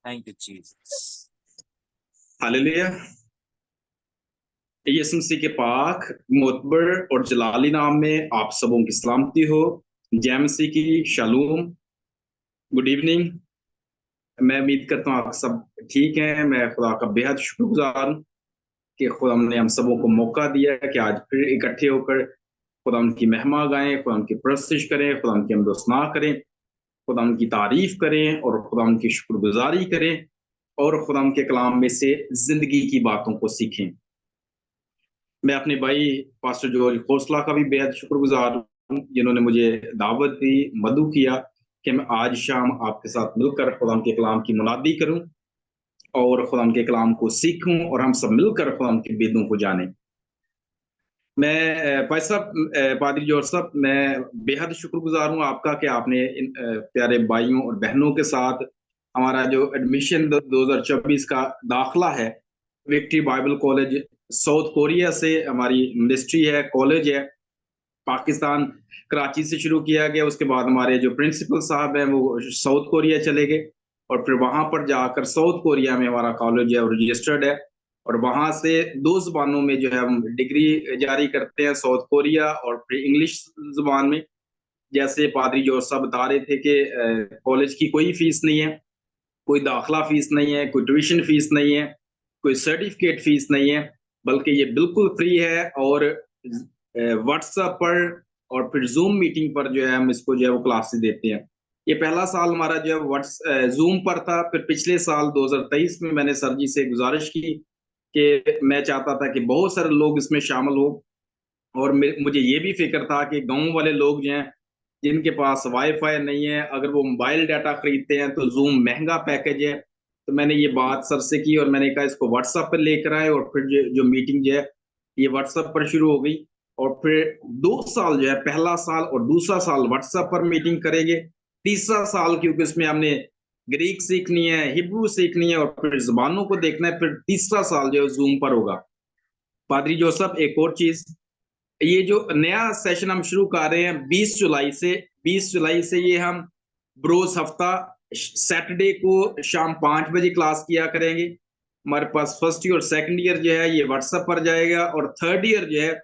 Thank you Jesus. Hallelujah. यीशु मसीह के पाक मोतबर और जलाली नाम में आप सबों की सलामती हो। जय मसीह की शालूम। Good evening. मैं उम्मीद करता हूँ आप सब ठीक हैं। मैं खुदा का बेहद शुक्रगुजार हूँ कि खुदा ने हम सबों को मौका दिया है कि आज फिर इकट्ठे होकर खुदा उनकी महिमा गाएं, खुदा उनकी परस्तिश करें, खुदा उनकी हमदोसना करें, खुदा उनकी तारीफ करें और खुदा उनकी शुक्रगुजारी करें और खुदा उनके कलाम में से जिंदगी की बातों को सीखें। मैं अपने भाई पास्टर जॉर्ज खोसला का भी बेहद शुक्रगुजार हूँ जिन्होंने मुझे दावत दी, मदु किया कि मैं आज शाम आपके साथ मिलकर खुदा के कलाम की मुनादी करूं और खुदा के कलाम को सीखूं और हम सब मिलकर खुदा के वेदों को जानें। मैं भाई साहब, पादरी जॉर्ज साहब, मैं बेहद शुक्रगुजार हूँ आपका कि आपने इन प्यारे भाइयों और बहनों के साथ हमारा जो एडमिशन 2024 का दाखला है victory Bible college south Korea से हमारी मिनिस्ट्री है, कॉलेज है, पाकिस्तान कराची से शुरू किया गया। उसके बाद हमारे जो प्रिंसिपल साहब हैं वो साउथ कोरिया चले गए और फिर वहां पर जाकर साउथ कोरिया में हमारा कॉलेज है और रजिस्टर्ड है और वहां से 2 जबानों में जो है हम डिग्री जारी करते हैं, साउथ कोरिया और फिर इंग्लिश जुबान में। जैसे पादरी जो सब बता रहे थे कि कॉलेज की कोई फीस नहीं है, कोई दाखला फीस नहीं है, कोई ट्यूशन फीस नहीं है, कोई सर्टिफिकेट फीस नहीं है, बल्कि ये बिल्कुल फ्री है। और व्हाट्सएप पर और फिर जूम मीटिंग पर जो है हम इसको जो है वो क्लासेस देते हैं। ये पहला साल हमारा जो है जूम पर था। फिर पिछले साल 2023 में मैंने सर जी से गुजारिश की कि मैं चाहता था कि बहुत सारे लोग इसमें शामिल हो और मुझे ये भी फिक्र था कि गांव वाले लोग जो हैं जिनके पास वाईफाई नहीं है, अगर वो मोबाइल डाटा खरीदते हैं तो जूम महंगा पैकेज है। तो मैंने ये बात सर से की और मैंने कहा इसको व्हाट्सएप पर लेकर आए और फिर जो मीटिंग जो है ये व्हाट्सएप पर शुरू हो गई। और फिर 2 साल जो है, पहला साल और दूसरा साल व्हाट्सएप पर मीटिंग करेंगे। तीसरा साल क्योंकि उसमें हमने ग्रीक सीखनी है, हिब्रू सीखनी है और फिर जबानों को देखना है, फिर तीसरा साल जो है जूम पर होगा। पादरी जोसफ, एक और चीज, ये जो नया सेशन हम शुरू कर रहे हैं 20 जुलाई से ये हम ब्रोज हफ्ता सैटरडे को शाम 5 बजे क्लास किया करेंगे। हमारे पास फर्स्ट ईयर और सेकंड ईयर जो है ये व्हाट्सएप पर जाएगा और थर्ड ईयर जो है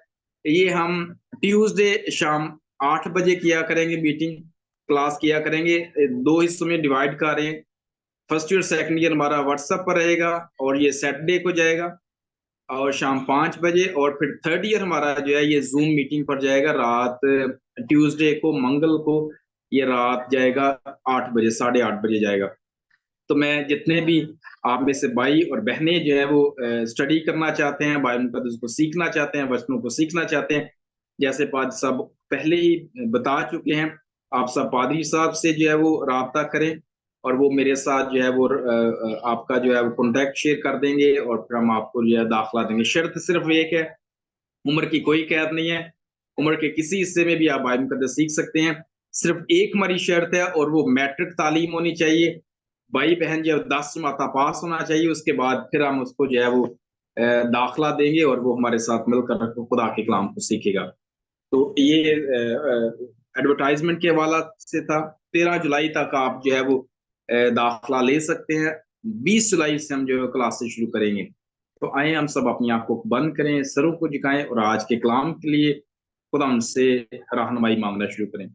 ये हम ट्यूसडे शाम 8 बजे किया करेंगे, मीटिंग क्लास किया करेंगे। 2 हिस्सों में डिवाइड कर रहे हैं। फर्स्ट ईयर सेकंड ईयर हमारा व्हाट्सएप पर रहेगा और ये सैटरडे को जाएगा और शाम 5 बजे। और फिर थर्ड ईयर हमारा जो है ये जूम मीटिंग पर जाएगा रात ट्यूसडे को, मंगल को ये रात जाएगा 8 बजे, 8:30 बजे जाएगा। तो मैं जितने भी आप में से भाई और बहनें जो है वो स्टडी करना चाहते हैं, बाइबल मुकद्दस को सीखना चाहते हैं, वचनों को सीखना चाहते हैं, जैसे पादरी साहब पहले ही बता चुके हैं, आप सब पादरी साहब से जो है वो राब्ता करें और वो मेरे साथ जो है वो आपका जो है वो कॉन्टैक्ट शेयर कर देंगे और फिर हम आपको जो है दाखला देंगे। शर्त सिर्फ एक है, उम्र की कोई कैद नहीं है, उम्र के किसी हिस्से में भी आप बाइबल मुकद्दस सीख सकते हैं। सिर्फ एक हमारी शर्त है और वो मैट्रिक तालीम होनी चाहिए। भाई बहन जो 10 जमाता पास होना चाहिए, उसके बाद फिर हम उसको जो है वो दाखला देंगे और वो हमारे साथ मिलकर खुदा के कलाम को सीखेगा। तो ये एडवर्टाइजमेंट के हवाला से था। 13 जुलाई तक आप जो है वो दाखला ले सकते हैं। 20 जुलाई से हम जो है क्लासेस शुरू करेंगे। तो आए हम सब अपनी आंखों को बंद करें, सरों को झुकाएं और आज के कलाम के लिए खुदा हमसे रहनुमाई मांगना शुरू करें।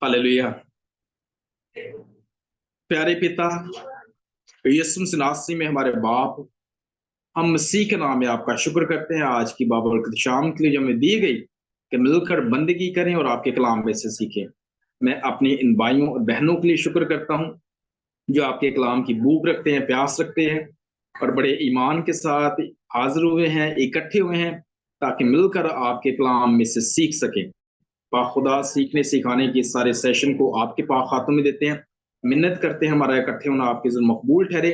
हालेलुया। प्यारे पिता यीशु मसीह नासरी में हमारे बाप, हम मसीह के नाम में आपका शुक्र करते हैं आज की बाबरकत शाम के लिए जो हमें दी गई कि मिलकर बंदगी करें और आपके कलाम में से सीखें। मैं अपने इन भाइयों और बहनों के लिए शुक्र करता हूँ जो आपके कलाम की भूख रखते हैं, प्यास रखते हैं और बड़े ईमान के साथ हाजिर हुए हैं, इकट्ठे हुए हैं ताकि मिलकर आपके कलाम में से सीख सकें। खुदा सीखने सिखाने के सारे सेशन को आपके पाक हाथों में देते हैं। मिन्नत करते हैं हमारा इकट्ठे होना आपके ज़िम्मे मकबूल ठहरे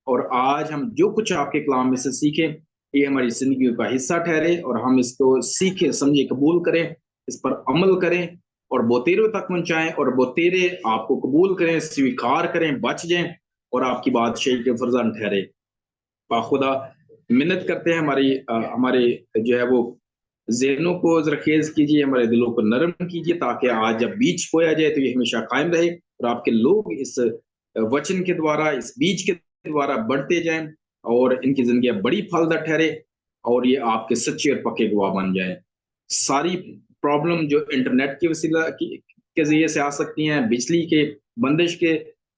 और आज हम जो कुछ आपके कलाम में से सीखें ये हमारी जिंदगी का हिस्सा ठहरे और हम इसको सीखें, समझे, कबूल करें, इस पर अमल करें और बोतेरों तक पहुंचाएं और बोतेरे आपको कबूल करें, स्वीकार करें, बच जाएं और आपकी बादशाही के फरजान ठहरे। खुदा मिन्नत करते हैं हमारे जो है वो ज़हनों को ज़रखेज़ कीजिए, हमारे दिलों को नरम कीजिए ताकि आज जब बीज बोया जाए तो ये हमेशा कायम रहे और आपके लोग इस वचन के द्वारा, इस बीज के द्वारा बढ़ते जाएं और इनकी जिंदगी बड़ी फलदार ठहरे और ये आपके सच्चे और पक्के गवाह बन जाए। सारी प्रॉब्लम जो इंटरनेट के वसीला के जरिए से आ सकती हैं, बिजली के बंदिश के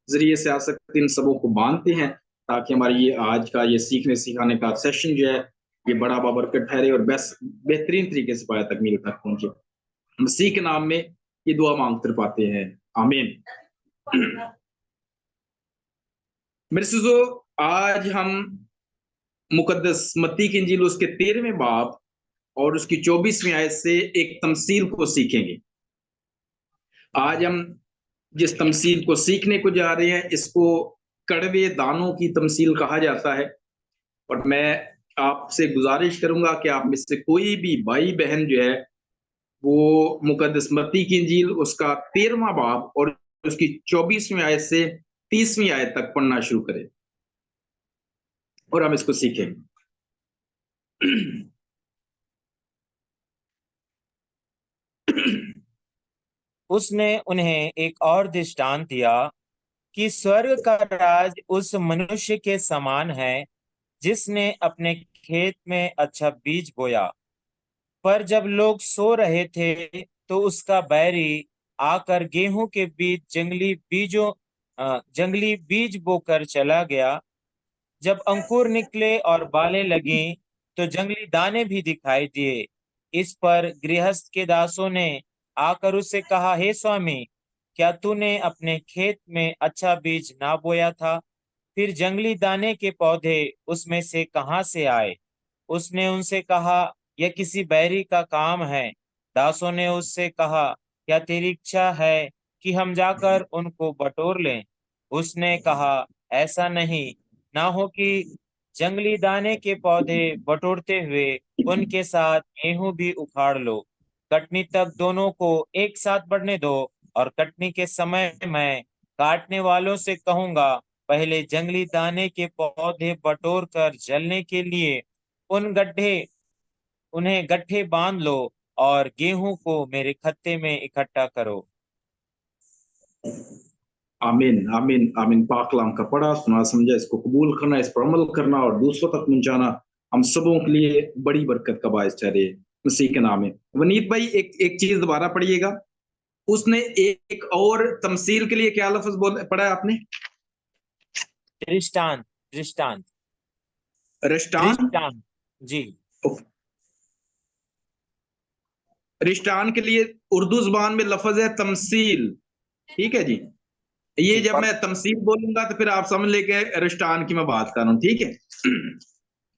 जरिए से आ सकती हैं, इन सबों को बांधते हैं ताकि हमारी ये आज का ये सीखने सिखाने का सेशन जो है ये बड़ा बाबरकत ठहरे और बेहतरीन तरीके से पाया तकमील तक पहुंचे। मसीह के नाम में ये दुआ मांगते पाते हैं, आमीन। मेरे सुजो, आज हम मुकद्दस मत्ती की इंजील उसके 13वें बाब और उसकी 24वीं आयत से एक तमसील को सीखेंगे। आज हम जिस तमसील को सीखने को जा रहे हैं इसको कड़वे दानों की तमसील कहा जाता है। और मैं आपसे गुजारिश करूंगा कि आप में से कोई भी भाई बहन जो है वो मुकद्दस मत्ती की इंजील उसका 13वां बाब और उसकी 24वीं आयत से 30वीं आयत तक पढ़ना शुरू करें और हम इसको सीखें। उसने उन्हें एक और दृष्टांत दिया कि स्वर्ग का राज उस मनुष्य के समान है जिसने अपने खेत में अच्छा बीज बोया। पर जब लोग सो रहे थे तो उसका बैरी आकर गेहूं के बीच जंगली बीज बोकर चला गया। जब अंकुर निकले और बालें लगीं तो जंगली दाने भी दिखाई दिए। इस पर गृहस्थ के दासों ने आकर उससे कहा, हे स्वामी, क्या तूने अपने खेत में अच्छा बीज ना बोया था? फिर जंगली दाने के पौधे उसमें से कहाँ से आए? उसने उनसे कहा, यह किसी बैरी का काम है। दासों ने उससे कहा, क्या तेरी इच्छा है कि हम जाकर उनको बटोर लें? उसने कहा, ऐसा नहीं, ना हो कि जंगली दाने के पौधे बटोरते हुए उनके साथ गेहूं भी उखाड़ लो। कटनी तक दोनों को एक साथ बढ़ने दो, और कटनी के समय मैं काटने वालों से कहूंगा, पहले जंगली दाने के पौधे बटोर कर जलने के लिए उन गड्ढे उन्हें गड्ढे बांध लो, और गेहूं को मेरे खत्ते में इकट्ठा करो। आमीन, आमीन, आमीन। पाक कलाम का पढ़ा, सुना, समझा, इसको कबूल करना, इस पर अमल करना और दूसरों तक पहुंचाना हम सबों के लिए बड़ी बरकत का बायस ठहरे, मसीह के नाम में। वनीत भाई, एक एक चीज दोबारा पढ़िएगा। उसने एक और तमसील के लिए क्या लफ्ज बोल पढ़ा है आपने? दृष्टांत, दृष्टांत, रिश्तान। दृष्टांत। जी। रिश्तान के लिए उर्दू जुबान में लफ्ज है तमसील। ठीक है जी। ये जी जब मैं तमसील बोलूंगा तो फिर आप समझ लेके रिश्तान की मैं बात कर रहा हूं, ठीक है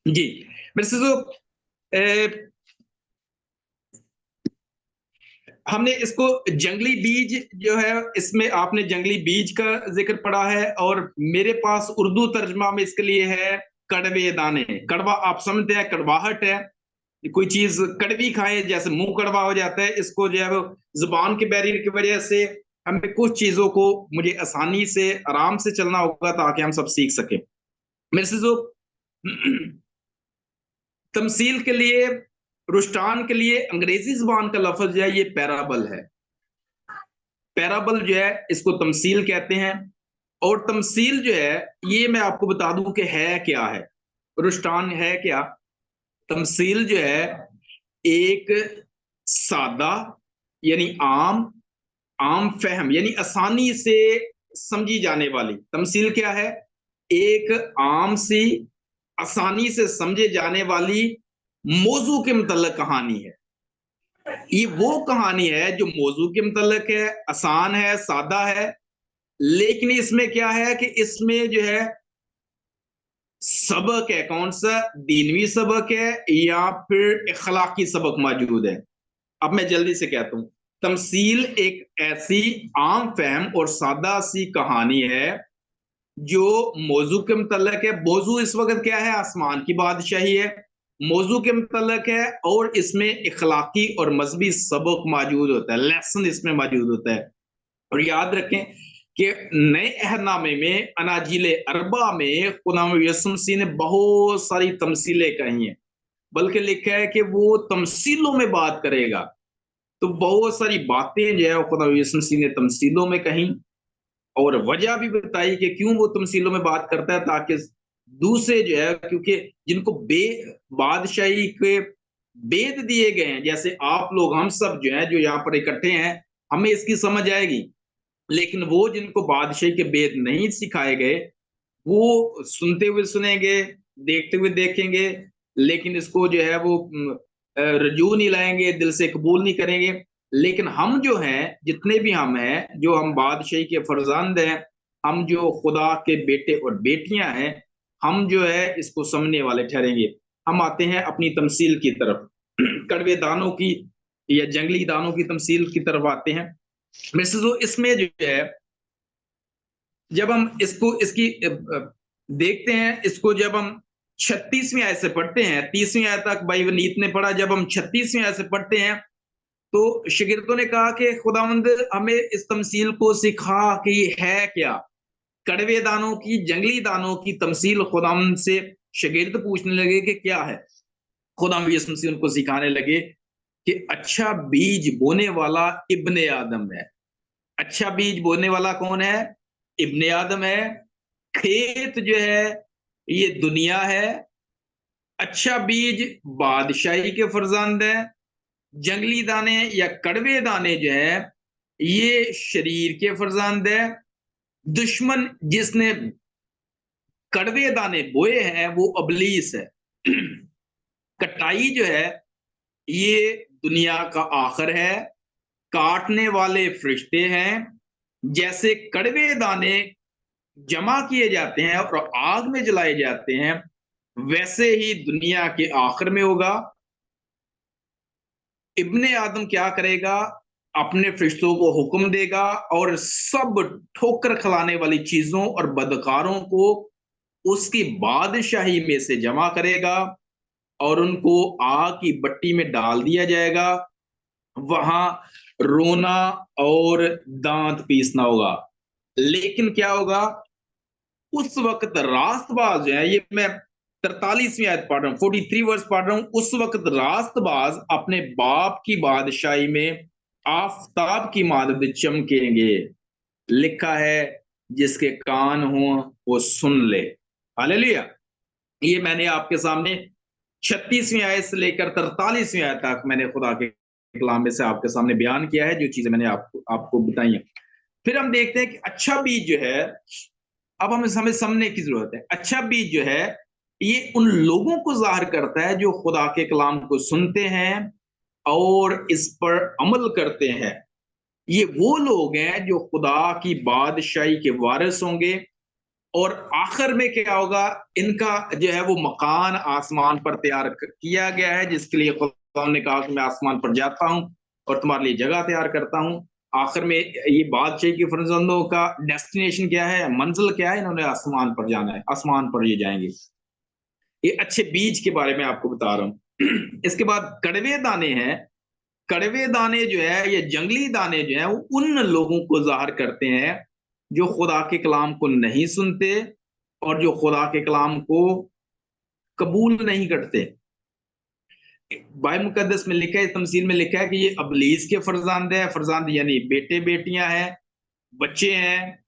जी। मेरे से हमने इसको जंगली बीज जो है, इसमें आपने जंगली बीज का जिक्र पढ़ा है और मेरे पास उर्दू तर्जमा में इसके लिए है कड़वे दाने। कड़वा आप समझते हैं, कड़वाहट है, कोई चीज कड़वी खाए जैसे मुंह कड़वा हो जाता है, इसको जो है वो जुबान के बैरियर की वजह से हमें कुछ चीजों को मुझे आसानी से आराम से चलना होगा ताकि हम सब सीख सके। मेरे से जो तमसील के लिए, रुष्टान के लिए अंग्रेजी जुबान का लफ्ज जो है ये पैराबल है। पैराबल जो है इसको तमसील कहते हैं। और तमसील जो है ये मैं आपको बता दूं कि है क्या है, रुष्टान है क्या। तमसील जो है एक सादा यानी आम, आम फहम यानी आसानी से समझी जाने वाली तमसील क्या है, एक आम सी आसानी से समझे जाने वाली मौजू के मतलब कहानी है। ये वो कहानी है जो मौजू के मतलब है, आसान है, सादा है, लेकिन इसमें क्या है कि इसमें जो है सबक है, कौन सा, दीनवी सबक है या फिर इखलाकी सबक मौजूद है। अब मैं जल्दी से कहता हूं, तमसील एक ऐसी आम फहम और सादा सी कहानी है जो मौजू के मुतल्लक है। मौजू इस वक्त क्या है, आसमान की बादशाही है, मौजू के मुतल्लक है और इसमें इखलाकी और मजहबी सबक मौजूद होता है, लेसन इसमें मौजूद होता है। और याद रखें कि नए अहदनामे में अनाजील अरबा में खुदा यसुम मसीह ने बहुत सारी तमसीलें कही हैं, बल्कि लिखा है कि वो तमसीलों में बात करेगा। तो बहुत सारी बातें जो है खुदा यसुम मसीह ने तमसीलों में कही और वजह भी बताई कि क्यों वो तमसीलों में बात करता है, ताकि दूसरे जो है, क्योंकि जिनको बादशाही के वेद दिए गए हैं, जैसे आप लोग हम सब जो है जो यहाँ पर इकट्ठे हैं, हमें इसकी समझ आएगी, लेकिन वो जिनको बादशाही के वेद नहीं सिखाए गए, वो सुनते हुए सुनेंगे, देखते हुए देखेंगे, लेकिन इसको जो है वो रजू नहीं लाएंगे, दिल से कबूल नहीं करेंगे। लेकिन हम जो हैं, जितने भी हम हैं, जो हम बादशाही के फर्जंद हैं, हम जो खुदा के बेटे और बेटियां हैं, हम जो है इसको समझने वाले ठहरेंगे। हम आते हैं अपनी तमसील की तरफ, कड़वे दानों की या जंगली दानों की तमसील की तरफ आते हैं। मिसेस इसमें जो है, जब हम इसको इसकी देखते हैं, इसको जब हम 36वीं आयत से पढ़ते हैं, 30वीं आयत तक भाई वनीत ने पढ़ा, जब हम 36वीं आयत से पढ़ते हैं तो शागिर्दों ने कहा कि खुदावंद हमें इस तमसील को सिखा कि ये है क्या। कड़वे दानों की, जंगली दानों की तमसील खुदावंद से शागिर्द पूछने लगे कि क्या है। खुदावंद यीशु मसीह उनको सिखाने लगे कि अच्छा बीज बोने वाला इब्ने आदम है। अच्छा बीज बोने वाला कौन है? इब्ने आदम है। खेत जो है ये दुनिया है। अच्छा बीज बादशाही के फर्जंद है। जंगली दाने या कड़वे दाने जो है ये शरीर के फर्जंद है। दुश्मन जिसने कड़वे दाने बोए हैं वो अबलीस है। कटाई जो है ये दुनिया का आखिर है। काटने वाले फरिश्ते हैं। जैसे कड़वे दाने जमा किए जाते हैं और आग में जलाए जाते हैं, वैसे ही दुनिया के आखिर में होगा। इब्ने आदम क्या करेगा? अपने फरिश्तों को हुक्म देगा और सब ठोकर खिलाने वाली चीजों और बदकारों को उसकी बादशाही में से जमा करेगा और उनको आग की भट्टी में डाल दिया जाएगा। वहां रोना और दांत पीसना होगा। लेकिन क्या होगा? उस वक्त रास्तबाज है, ये मैं 43वीं आयत पढ़ रहा हूँ, 43 वर्ष पढ़ रहा हूँ। उस वक्त रास्तबाज अपने बाप की बादशाही में आफताब की मादद चमकेंगे। लिखा है जिसके कान हो वो सुन ले। हालेलुया। ये मैंने आपके सामने 36वीं आयत से लेकर 43वीं आयत तक मैंने खुदा के कलाम में से आपके सामने बयान किया है, जो चीजें मैंने आपको बताई हैं। फिर हम देखते हैं कि अच्छा बीज जो है, अब हमें समझने की जरूरत है। अच्छा बीज जो है ये उन लोगों को जाहिर करता है जो खुदा के कलाम को सुनते हैं और इस पर अमल करते हैं। ये वो लोग हैं जो खुदा की बादशाही के वारिस होंगे। और आखिर में क्या होगा? इनका जो है वो मकान आसमान पर तैयार किया गया है, जिसके लिए खुदा ने कहा कि मैं आसमान पर जाता हूं और तुम्हारे लिए जगह तैयार करता हूं। आखिर में ये बादशाही के फर्जंदों का डेस्टिनेशन क्या है, मंजिल क्या है? इन्होंने आसमान पर जाना है, आसमान पर ये जाएंगे। ये अच्छे बीज के बारे में आपको बता रहा हूं। इसके बाद कड़वे दाने हैं। कड़वे दाने जो है, ये जंगली दाने जो है, वो उन लोगों को जाहिर करते हैं जो खुदा के कलाम को नहीं सुनते और जो खुदा के कलाम को कबूल नहीं करते। बाइबल मुकद्दस में लिखा है, तमसील में लिखा है कि ये अबलीस के फर्जंद है। फर्जंद यानी बेटे बेटियां हैं, बच्चे हैं,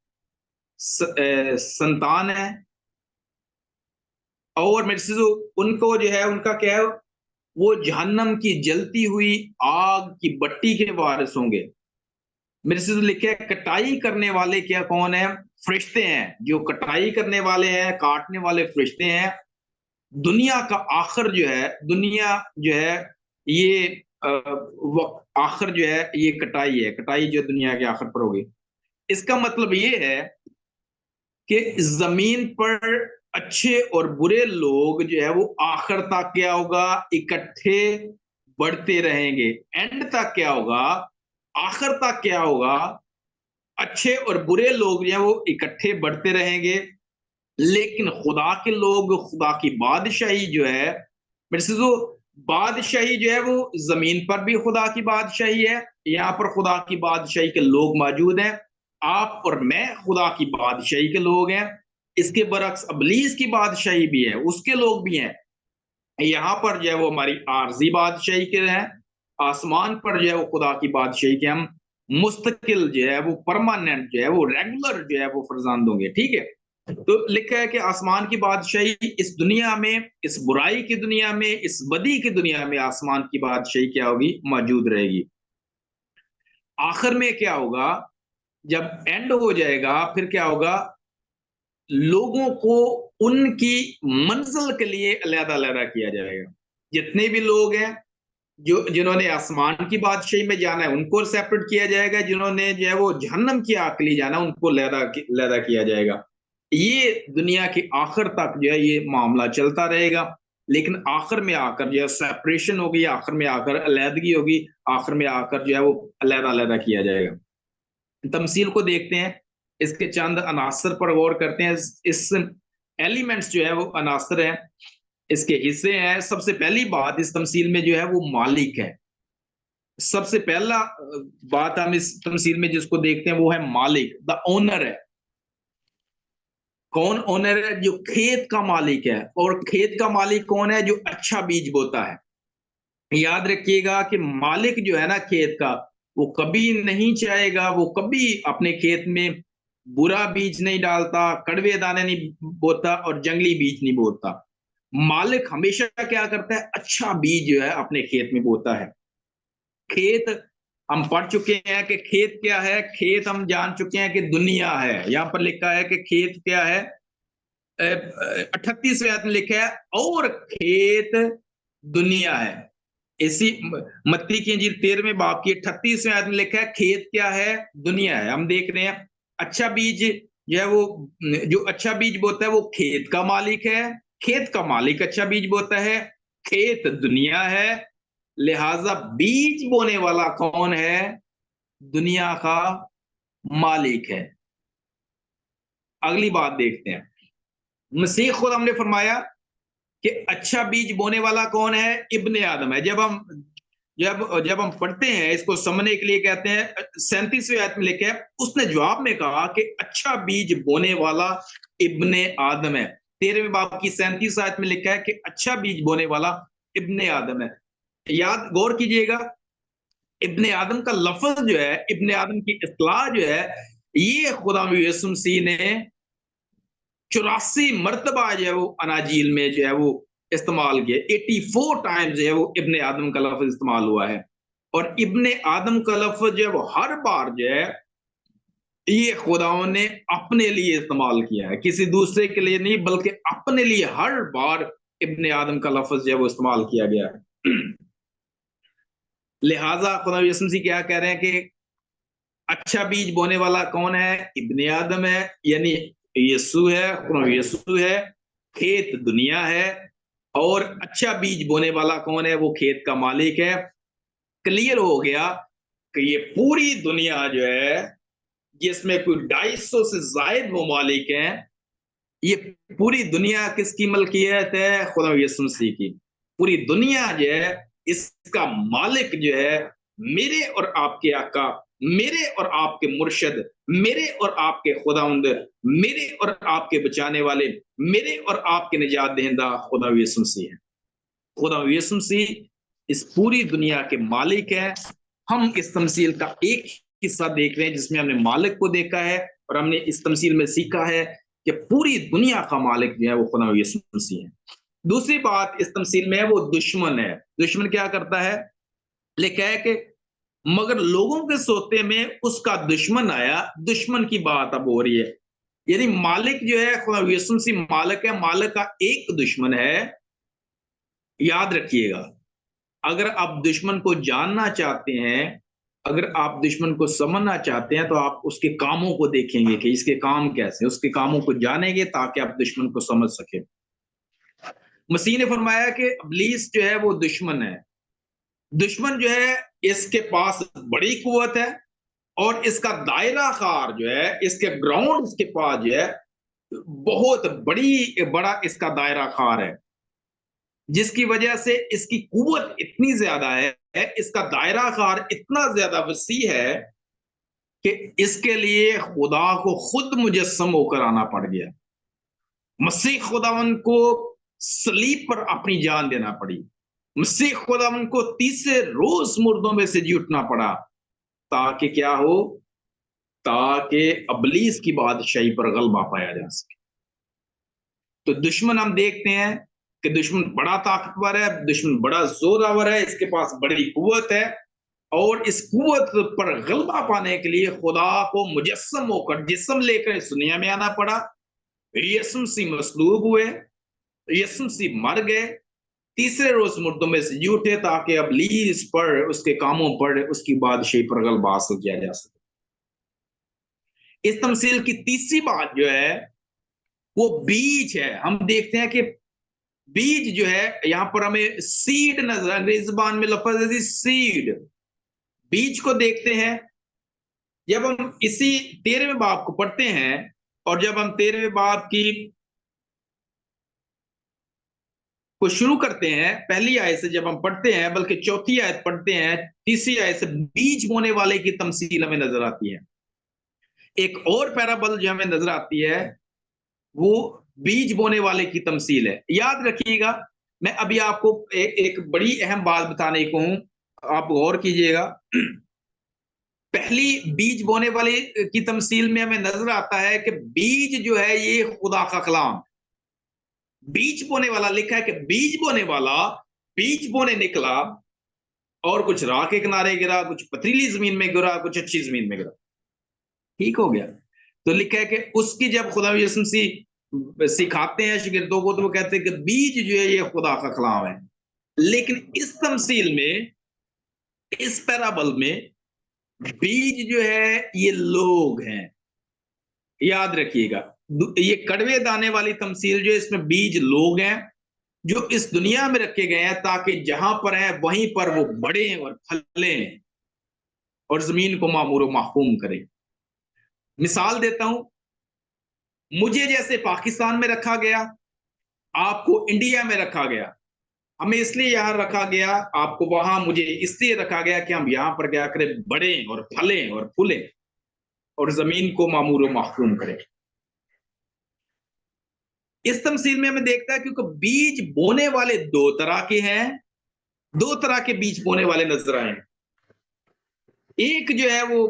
संतान है। और मेरे से जो उनको जो है, उनका क्या है, वो जहन्नम की जलती हुई आग की भट्टी के वारिस होंगे। मेरे से तो लिखा है कटाई करने वाले क्या कौन है? फरिश्ते हैं। जो कटाई करने वाले हैं, काटने वाले फरिश्ते हैं। दुनिया का आखिर जो है, दुनिया जो है ये आखिर जो है ये कटाई है। कटाई जो दुनिया के आखिर पर होगी। इसका मतलब ये है कि जमीन पर अच्छे और बुरे लोग जो है वो आखिर तक क्या होगा? इकट्ठे बढ़ते रहेंगे। एंड तक क्या होगा? आखिर तक क्या होगा? अच्छे और बुरे लोग जो है वो इकट्ठे बढ़ते रहेंगे। लेकिन खुदा के लोग, खुदा की बादशाही जो है, मेरे से जो बादशाही जो है वो जमीन पर भी खुदा की बादशाही है। यहाँ पर खुदा की बादशाही के लोग मौजूद हैं। आप और मैं खुदा की बादशाही के लोग हैं। इसके बरक्स अबलीस की बादशाही भी है, उसके लोग भी हैं। यहाँ पर जो है वो हमारी आरजी बादशाही के हैं। आसमान पर जो है वो खुदा की बादशाही के हम मुस्तकिल जो है, वो परमानेंट जो है, वो रेगुलर जो है वो फरजांद होंगे। ठीक है, तो लिखा है कि आसमान की बादशाही इस दुनिया में, इस बुराई की दुनिया में, इस बदी की दुनिया में आसमान की बादशाही क्या होगी, मौजूद रहेगी। आखिर में क्या होगा, जब एंड हो जाएगा फिर क्या होगा, लोगों को उनकी मंजिल के लिए अलग अलग किया जाएगा। जितने भी लोग हैं, जो जिन्होंने आसमान की बादशाही में जाना है उनको सेपरेट किया जाएगा, जिन्होंने जो है वो जहन्नम की आग के लिए जाना है उनको लहदा किया जाएगा। ये दुनिया की आखिर तक जो है ये मामला चलता रहेगा, लेकिन आखिर में आकर जो है सेपरेशन होगी, आखिर में आकर अलहदगी होगी, आखिर में आकर जो है वो अलहदा अलहदा किया जाएगा। तमसील को देखते हैं, इसके चंद अनासर पर गौर करते हैं। इस एलिमेंट्स जो है वो अनासर हैं, इसके हिस्से हैं। सबसे पहली बात इस तमसील में जो है वो मालिक है। सबसे पहला बात हम इस तमसील में जिसको देखते हैं वो है मालिक, द ओनर है। कौन ओनर है? जो खेत का मालिक है। और खेत का मालिक कौन है? जो अच्छा बीज बोता है। याद रखिएगा कि मालिक जो है ना खेत का, वो कभी नहीं चाहेगा, वो कभी अपने खेत में बुरा बीज नहीं डालता, कड़वे दाने नहीं बोता और जंगली बीज नहीं बोता। मालिक हमेशा क्या करता है? अच्छा बीज जो है अपने खेत में बोता है। खेत हम पढ़ चुके हैं कि खेत क्या है। खेत हम जान चुके हैं कि दुनिया है। यहां पर लिखा है कि खेत क्या है, 38वें आयत में लिखा है और खेत दुनिया है। इसी मत्ती की इंजील 13वें बाब की 38वें आयत में लिखा है खेत क्या है, दुनिया है। हम देख रहे हैं अच्छा बीज जो है वो, जो अच्छा बीज बोता है वो खेत का मालिक है। खेत का मालिक अच्छा बीज बोता है, खेत दुनिया है। लिहाजा बीज बोने वाला कौन है? दुनिया का मालिक है। अगली बात देखते हैं। मसीह खुद हमने फरमाया कि अच्छा बीज बोने वाला कौन है? इब्ने आदम है। जब हम पढ़ते हैं इसको समझने के लिए कहते हैं, 37वें आयत में लिखे है, उसने जवाब में कहा कि अच्छा बीज बोने वाला इब्ने आदम है। 13वें बाब की 37 आयत में लिखा है कि अच्छा बीज बोने वाला इब्ने आदम है। याद गौर कीजिएगा, इब्ने आदम का लफ्ज जो है, इब्ने आदम की इस्लाह जो है, ये खुदा यीशु मसीह ने 84 मरतबा जो है वो अनाजील में जो है वो इस्तेमाल किया। 84 टाइम्स जो है वो इब्ने आदम का लफ्ज इस्तेमाल हुआ है। और इब्ने आदम का लफ्ज जो है वो हर बार जो है ये खुदाओं ने अपने लिए इस्तेमाल किया है, किसी दूसरे के लिए नहीं, बल्कि अपने लिए हर बार इब्ने आदम का लफ्ज जो है वो इस्तेमाल किया गया है। लिहाजा खुदा यीशु मसीह क्या कह रहे हैं कि अच्छा बीज बोने वाला कौन है? इब्ने आदम है, यानी यीशु है, खुदा यीशु है। खेत दुनिया है और अच्छा बीज बोने वाला कौन है? वो खेत का मालिक है। क्लियर हो गया कि ये पूरी दुनिया जो है, जिसमें कोई 250 से जायद ममालिक हैं, ये पूरी दुनिया किसकी मलकियत है? खुदा यीशु मसीह की। पूरी दुनिया जो है इसका मालिक जो है मेरे और आपके आका, मेरे और आपके मुर्शद, मेरे और आपके खुदावंद, मेरे और आपके बचाने वाले, मेरे और आपके निजात दहिंदा खुदा यीशु मसीह है। खुदा यीशु मसीह इस पूरी दुनिया के मालिक है। हम इस तमसील का एक हिस्सा देख रहे हैं जिसमें हमने मालिक को देखा है, और हमने इस तमसील में सीखा है कि पूरी दुनिया का मालिक जो है वो खुदा यीशु मसीह है। दूसरी बात इस तमसील में है वो दुश्मन है। दुश्मन क्या करता है? लिखा है कि मगर लोगों के सोते में उसका दुश्मन आया। दुश्मन की बात अब हो रही है, यानी मालिक जो है खुदा यीशु मसीह मालिक है, मालिक का एक दुश्मन है। याद रखिएगा, अगर आप दुश्मन को जानना चाहते हैं, अगर आप दुश्मन को समझना चाहते हैं, तो आप उसके कामों को देखेंगे कि इसके काम कैसे, उसके कामों को जानेंगे ताकि आप दुश्मन को समझ सके। मसीह ने फरमाया कि इब्लीस जो है वो दुश्मन है। दुश्मन जो है इसके पास बड़ी कुवत है और इसका दायरा कार जो है, इसके ग्राउंड इसके पास जो है बहुत बड़ा इसका दायरा कार है, जिसकी वजह से इसकी कुवत इतनी ज्यादा है, इसका दायरा कार इतना ज्यादा वसी है कि इसके लिए खुदा को खुद मुजस्सम होकर आना पड़ गया। मसीह खुदावन को सलीब पर अपनी जान देना पड़ी। मसीह खुदावन को तीसरे रोज मुर्दों में से जी उठना पड़ा। ताकि क्या हो, ताकि अबलीस की बादशाही पर गलबा पाया जा सके। तो दुश्मन हम देखते हैं कि दुश्मन बड़ा ताकतवर है, दुश्मन बड़ा जोरावर है, इसके पास बड़ी कुव्वत है, और इस कुव्वत पर गलबा पाने के लिए खुदा को मुजस्सम होकर जिस्म लेकर इस दुनिया में आना पड़ा। यीशु मसीह मसलूब हुए, यीशु मसीह मर गए, तीसरे रोज मुर्दों में से जी उठे, ताकि इब्लीस पर, उसके कामों पर, उसकी बादशाही पर गलबा हासिल किया जा सके। इस तमसील की तीसरी बात जो है वो बीज है। हम देखते हैं कि बीज जो है, यहां पर हमें सीड नजर, अंग्रेजी जुबान में लफ्ज है सीड, बीज को देखते हैं। जब हम इसी 13वें बाब को पढ़ते हैं, और जब हम 13वें बाब की को शुरू करते हैं, पहली आयत से जब हम पढ़ते हैं, बल्कि चौथी आयत पढ़ते हैं, तीसरी आयत से बीज बोने वाले की तमसील हमें नजर आती है। एक और पैराबल जो हमें नजर आती है वो बीज बोने वाले की तमसील है। याद रखिएगा, मैं अभी आपको एक बड़ी अहम बात बताने को हूं, आप गौर कीजिएगा। पहली बीज बोने वाले की तमसील में हमें नजर आता है कि बीज जो है ये खुदा का कलाम। बीज बोने वाला लिखा है कि बीज बोने वाला बीज बोने निकला, और कुछ राह के किनारे गिरा, कुछ पथरीली जमीन में गिरा, कुछ अच्छी जमीन में गिरा। ठीक हो गया। तो लिखा है कि उसकी जब खुदा यीशु मसीह सिखाते हैं शागिर्दों को, तो वो कहते हैं कि बीज जो है ये खुदा का कलाम है। लेकिन इस तमसील में, इस पैराबल में, बीज जो है ये लोग हैं। याद रखिएगा, ये कड़वे दाने वाली तमसील जो है, इसमें बीज लोग हैं जो इस दुनिया में रखे गए हैं, ताकि जहां पर हैं वहीं पर वो बढ़े और फलें और जमीन को मामूर महफूम करें। मिसाल देता हूं, मुझे जैसे पाकिस्तान में रखा गया, आपको इंडिया में रखा गया। हमें इसलिए यहां रखा गया, आपको वहां, मुझे इसलिए रखा गया कि हम यहां पर क्या करें, बढ़ें और फलें और फूलें और जमीन को मामूर महफूम करें। इस तमसील में हमें देखता है क्योंकि बीज बोने वाले दो तरह के हैं, दो तरह के बीज बोने वाले नजर आए। एक जो है वो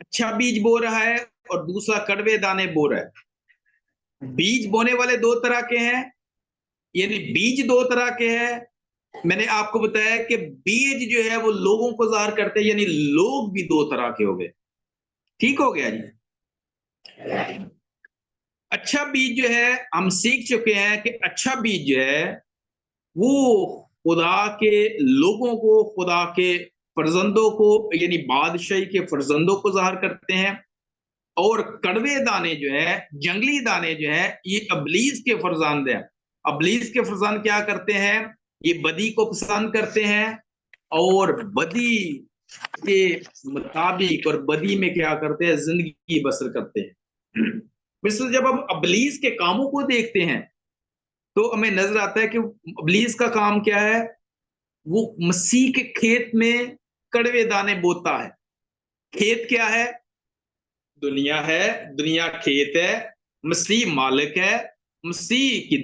अच्छा बीज बो रहा है, और दूसरा कड़वे दाने बो रहा है। बीज बोने वाले दो तरह के हैं, यानी बीज दो तरह के हैं। मैंने आपको बताया कि बीज जो है वो लोगों को जाहिर करते हैं, यानी लोग भी दो तरह के हो गए। ठीक हो गया जी। अच्छा बीज जो है, हम सीख चुके हैं कि अच्छा बीज जो है वो खुदा के लोगों को, खुदा के फर्जंदों को, यानी बादशाही के फर्जंदों को जाहिर करते हैं। और कड़वे दाने जो है, जंगली दाने जो है, ये अबलीस के फर्जंद हैं। अबलीस के फर्जंद क्या करते हैं, ये बदी को पसंद करते हैं, और बदी के मुताबिक और बदी में क्या करते हैं, जिंदगी बसर करते हैं। मिसल जब हम अबलीस के कामों को देखते हैं, तो हमें नजर आता है कि अबलीस का काम क्या है, वो मसीह के खेत में कड़वे दाने बोता है। खेत क्या है, दुनिया है, दुनिया खेत है, मसीह मालिक है, मसीह की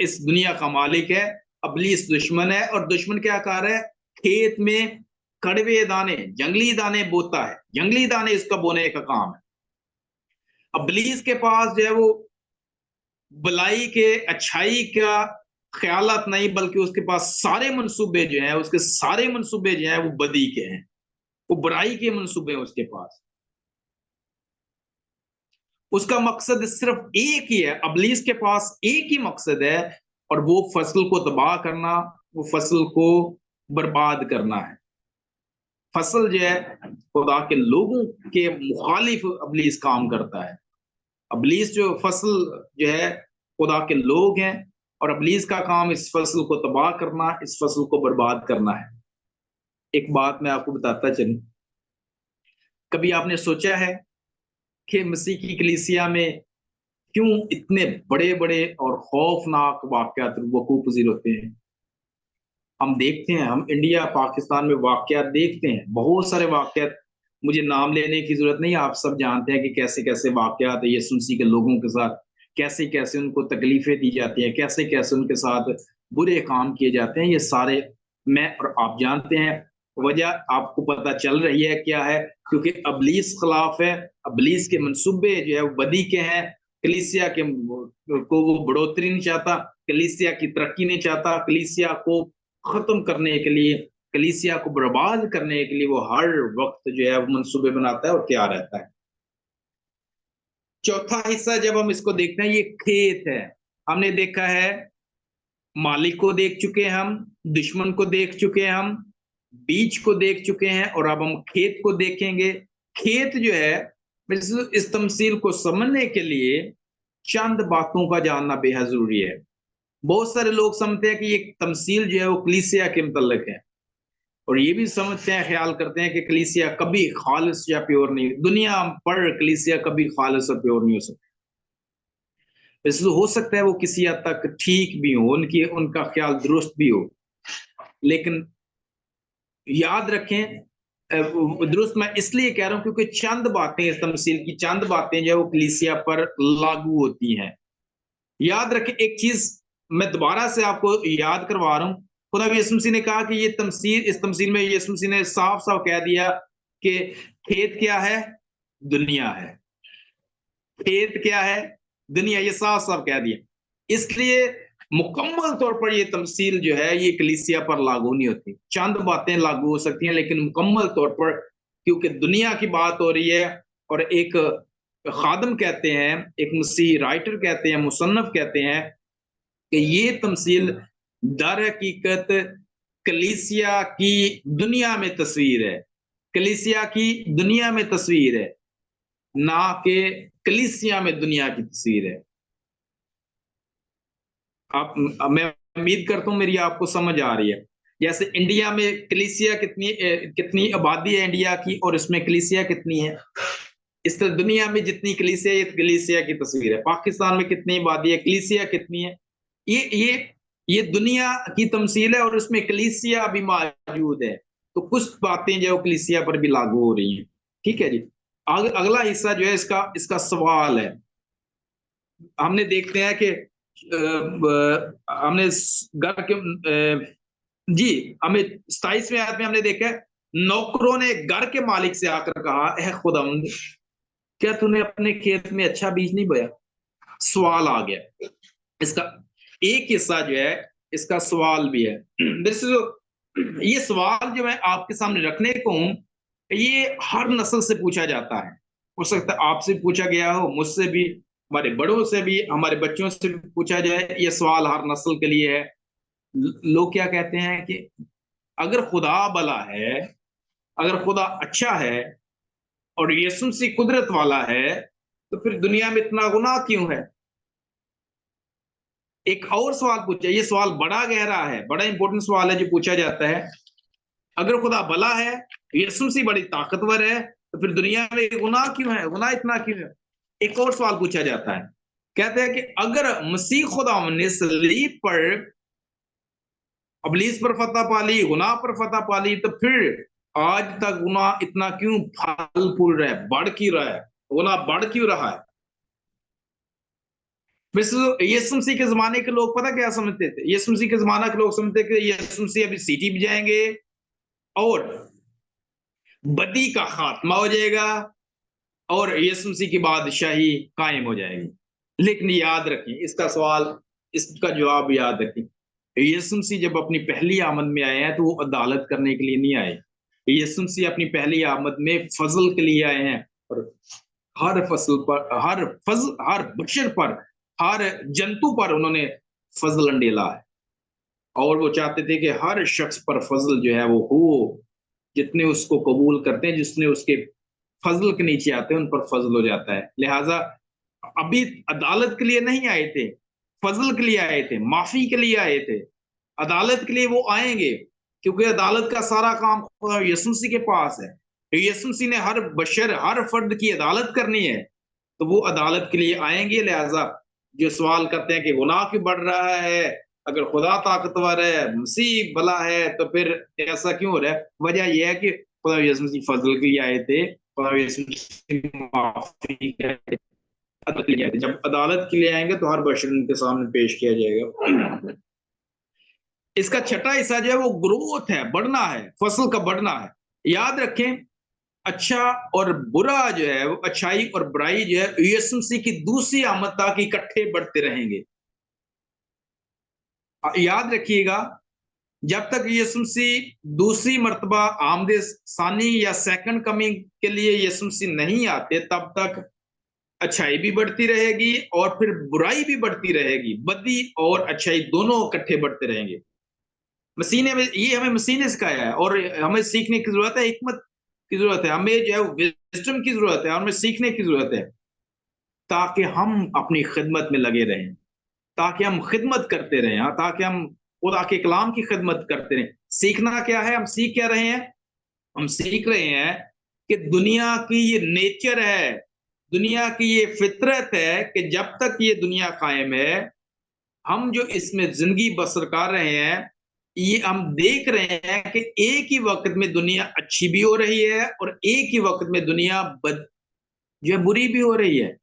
इस दुनिया का मालिक है, अबलीस दुश्मन है, और दुश्मन क्या कर रहा है, खेत में कड़वे दाने, जंगली दाने बोता है। जंगली दाने इसका बोने का काम है। अबलीस के पास जो है वो भलाई के, अच्छाई का ख्यालात नहीं, बल्कि उसके पास सारे मंसूबे जो हैं, उसके सारे मंसूबे जो हैं वो बदी के हैं, वो बुराई के मंसूबे हैं उसके पास। उसका मकसद सिर्फ एक ही है, अबलीस के पास एक ही मकसद है, और वो फसल को तबाह करना, वो फसल को बर्बाद करना है। फसल जो है खुदा के लोगों के मुखालिफ अबलीस काम करता है। अबलीस जो फसल जो है खुदा के लोग हैं, और अबलीस का काम इस फसल को तबाह करना, इस फसल को बर्बाद करना है। एक बात मैं आपको बताता चलूं, कभी आपने सोचा है कि मसीह की कलीसिया में क्यों इतने बड़े बड़े और खौफनाक वाकयात वकूअ पजीर होते हैं? हम देखते हैं, हम इंडिया पाकिस्तान में वाकयात देखते हैं, बहुत सारे वाकयात, मुझे नाम लेने की जरूरत नहीं, आप सब जानते हैं कि कैसे कैसे वाकयात है यीशु मसीह के लोगों के साथ, कैसे कैसे उनको तकलीफें दी जाती हैं, कैसे कैसे उनके साथ बुरे काम किए जाते हैं। ये सारे मैं और आप जानते हैं वजह आपको पता चल रही है क्या है, क्योंकि अबलीस खिलाफ है, अबलीस के मंसूबे जो है वो बदी के हैं, कलीसिया के को वो बढ़ोतरी नहीं चाहता, कलीसिया की तरक्की नहीं चाहता, कलीसिया को खत्म करने के लिए, कलीसिया को बर्बाद करने के लिए वो हर वक्त जो है वो मंसूबे बनाता है और तैयार रहता है। चौथा हिस्सा जब हम इसको देखते हैं, ये खेत है। हमने देखा है मालिक को देख चुके हैं, हम दुश्मन को देख चुके हैं, हम बीज को देख चुके हैं, और अब हम खेत को देखेंगे। खेत जो है, इस तमसील को समझने के लिए चंद बातों का जानना बेहद जरूरी है। बहुत सारे लोग समझते हैं कि ये तमसील जो है वो कलीसिया के मुतल्लिक है, और ये भी समझते हैं, ख्याल करते हैं कि कलीसिया कभी खालिस या प्योर नहीं, दुनिया पर कलीसिया कभी खालिस और प्योर नहीं हो सकती। इसलिए हो सकता है वो किसी हद तक ठीक भी हो, उनकी उनका ख्याल दुरुस्त भी हो, लेकिन याद रखें, दुरुस्त मैं इसलिए कह रहा हूं क्योंकि चंद बातें, इस तमसील की चंद बातें जो है वो कलीसिया पर लागू होती हैं। याद रखें एक चीज, मैं दोबारा से आपको याद करवा रहा हूं, खुदा यीशु मसीह ने कहा कि ये तमसील, इस तमसील में यीशु मसीह ने साफ साफ कह दिया कि खेत क्या है, दुनिया है। खेत क्या है, दुनिया, ये साफ साफ कह दिया। इसलिए मुकम्मल तौर पर ये तमसील जो है ये कलीसिया पर लागू नहीं होती, चंद बातें लागू हो सकती हैं, लेकिन मुकम्मल तौर पर, क्योंकि दुनिया की बात हो रही है, और एक खादम कहते हैं, एक मसीह राइटर कहते हैं, मुसन्नफ कहते हैं कि ये तमसील दर हकीकत कलीसिया की दुनिया में तस्वीर है, कलीसिया की दुनिया में तस्वीर है, ना कि कलीसिया में दुनिया की तस्वीर है। आप, मैं उम्मीद करता हूं मेरी आपको समझ आ रही है। जैसे इंडिया में कलीसिया कितनी कितनी आबादी है इंडिया की, और इसमें कलीसिया कितनी है, इस तरह दुनिया में जितनी कलीसिया, ये कलीसिया की तस्वीर है। पाकिस्तान में कितनी आबादी है, कलीसिया कितनी है, ये दुनिया की तमसील है, और उसमें कलीसिया भी मौजूद है। तो कुछ बातें जो कलीसिया पर भी लागू हो रही हैं। ठीक है जी। अगला हिस्सा जो है इसका इसका सवाल है। हमने देखते हैं कि हमने घर के जी, हमें 27वें आयत में हमने देखा है, नौकरों ने घर के मालिक से आकर कहा, ए खुदावंद, क्या तूने अपने खेत में अच्छा बीज नहीं बोया? सवाल आ गया। इसका एक हिस्सा जो है इसका सवाल भी है। ये सवाल जो मैं आपके सामने रखने को हूं, ये हर नस्ल से पूछा जाता है। हो सकता है आपसे पूछा गया हो, मुझसे भी, हमारे बड़ों से भी, हमारे बच्चों से भी पूछा जाए। ये सवाल हर नस्ल के लिए है। लोग क्या कहते हैं कि अगर खुदा भला है, अगर खुदा अच्छा है, और यीशु मसीह कुदरत वाला है, तो फिर दुनिया में इतना गुनाह क्यों है? एक और सवाल पूछा, ये सवाल बड़ा गहरा है, बड़ा इंपॉर्टेंट सवाल है जो पूछा जाता है। अगर खुदा भला है, यीशु मसीह बड़ी ताकतवर है, तो फिर दुनिया में गुनाह क्यों है, गुनाह इतना क्यों है? एक और सवाल पूछा जाता है, कहते हैं कि अगर मसीह खुदा ने सलीब पर अबलीस पर फतह पा ली, गुनाह पर फतह पा ली, तो फिर आज तक गुनाह इतना क्यों फल फूल रहा है, बढ़ क्यों रहा है, गुनाह बढ़ क्यों रहा है? यीशु मसीह के जमाने के लोग पता क्या समझते थे? यीशु मसीह के जमाना के लोग समझते थे कि यीशु मसीह अभी सीटी बजाएंगे और बदी का खात्मा हो जाएगा, और यीशु मसीह की बादशाही कायम हो जाएगी। लेकिन याद रखें इसका सवाल, इसका जवाब याद रखें, यीशु मसीह जब अपनी पहली आमद में आए हैं तो वो अदालत करने के लिए नहीं आए। यीशु मसीह अपनी पहली आमद में फजल के लिए आए हैं, और हर फसल पर, हर बशर पर, हर जंतु पर उन्होंने फजल अंडेला है, और वो चाहते थे कि हर शख्स पर फजल जो है वो हो, जितने उसको कबूल करते हैं, जिसने उसके फजल के नीचे आते हैं उन पर फजल हो जाता है। लिहाजा अभी अदालत के लिए नहीं आए थे, फजल के लिए आए थे, माफी के लिए आए थे। अदालत के लिए वो आएंगे, क्योंकि अदालत का सारा काम खुदा यीशु मसीह के पास है। यीशु मसीह ने हर बशर, हर फर्द की अदालत करनी है, तो वो अदालत के लिए आएंगे। लिहाजा जो सवाल करते हैं कि गुनाह क्यों बढ़ रहा है, अगर खुदा ताकतवर है, मसीह भला है, तो फिर ऐसा क्यों हो रहा है? वजह यह है कि खुदा यीशु मसीह फजल के लिए आए थे, खुदा यीशु मसीह माफी के लिए आए थे, अदालत के लिए आए थे। जब अदालत के लिए आएंगे तो हर बशर उनके सामने पेश किया जाएगा। इसका छठा हिस्सा जो है वो ग्रोथ है, बढ़ना है, फसल का बढ़ना है। याद रखें, अच्छा और बुरा जो है, वो अच्छाई और बुराई जो है यीशु मसीह की दूसरी आमद तक इकट्ठे बढ़ते रहेंगे। याद रखिएगा, जब तक यीशु मसीह दूसरी मर्तबा आमदे सानी या सेकंड कमिंग के लिए यीशु मसीह नहीं आते, तब तक अच्छाई भी बढ़ती रहेगी और फिर बुराई भी बढ़ती रहेगी। बदी और अच्छाई दोनों इकट्ठे बढ़ते रहेंगे। मसीह ने ये हमें मसीह ने सिखाया है, और हमें सीखने की जरूरत है, हिकमत की जरूरत है, हमें जो है विजडम की जरूरत है, हमें सीखने की जरूरत है, ताकि हम अपनी खिदमत में लगे रहें, ताकि हम खिदमत करते रहें, हाँ, ताकि हम खुदा के कलाम की खिदमत करते रहें। सीखना क्या है, हम सीख क्या रहे हैं? हम सीख रहे हैं कि दुनिया की ये नेचर है, दुनिया की ये फितरत है कि जब तक ये दुनिया कायम है, हम जो इसमें जिंदगी बसर कर रहे हैं, ये हम देख रहे हैं कि एक ही वक्त में दुनिया अच्छी भी हो रही है और एक ही वक्त में दुनिया जो है बुरी भी हो रही है।